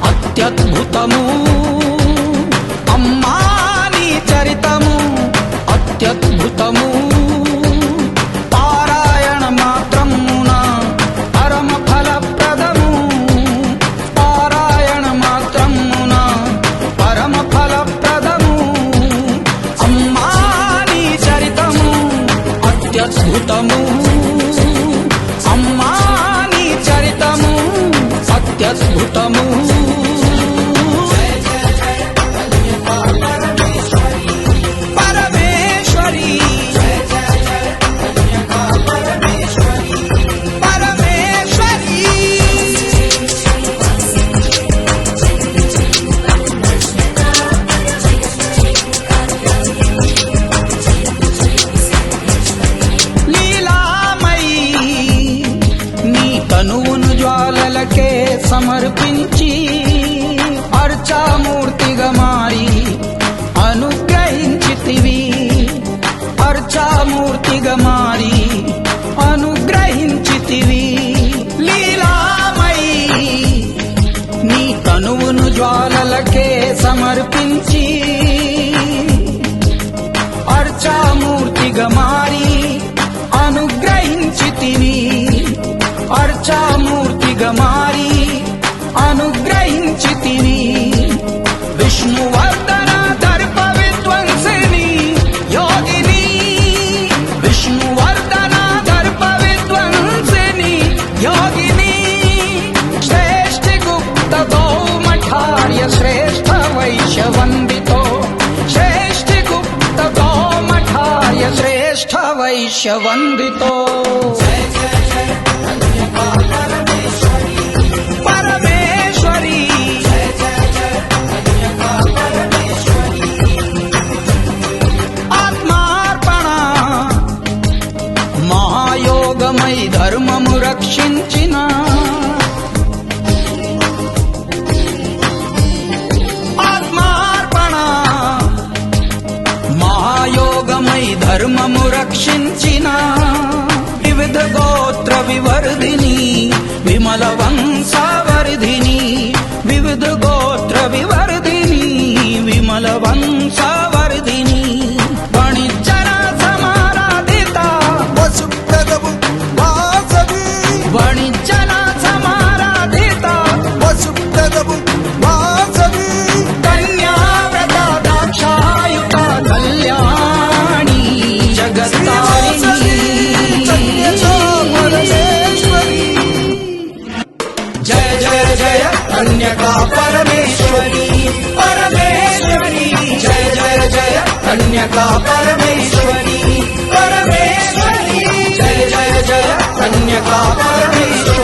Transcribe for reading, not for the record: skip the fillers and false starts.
అత్యద్భుతము అమ్మా నీ చరితము అత్యద్భుతము పారాయణ మాత్రమున పరమ ఫలప్రదము పారాయణ మాత్రమున పరమ ఫలప్రదము అమ్మా నీ చరితము అత్యద్భుతము అమ్మా నీ చరితము అత్యద్భుతము జ్వాలలకే సమర్పించి అర్చామూర్తిగా మారి అనుగ్రహించితివి అర్చామూర్తిగా మారి అనుగ్రహించితివి లీలామయి నీ తనువును జ్వాలలకే సమర్పించి అర్చామూర్తిగా మారి అనుగ్రహించితివి అర్చామూర్తిగా మారి అనుగ్రహించితివి విష్ణువర్ధన దర్ప విధ్వంసిని యోగిని విష్ణువర్ధన దర్ప విధ్వంసిని యోగిని శ్రేష్ఠ గుప్త గౌమఠార్య శ్రేష్ఠ వైశ్య వందితో శ్రేష్ఠ గుప్త గౌమఠార్య శ్రేష్ఠ వైశ్య వందితో పరమేశ్వరి ఆత్మార్పణ మహాయోగమై ధర్మము రక్షించిన ఆత్మార్పణ మహాయోగమై ధర్మము రక్షించిన వివిధ గోత్ర వివర్ధిని విమల వంశవర్ధిని వివిధ గోత్ర వివర్ధిని విమల వంశవర్ధిని వణిజ్జన సమారాధిత వసుప్రదము వాసవి వణిజ్జన సమారాధిత వసుప్రదము వాసవి కన్యావ్రత దాక్షాయుత కళ్యాణి జగత్తారిణి జయ జయ జయ కన్యకా పరమేశ్వరి పరమేశ్వరి జయ జయ జయ కన్యకా పరమేశ్వరి పరమేశ్వరి జయ జయ జయ కన్యకా పరమేశ్వరి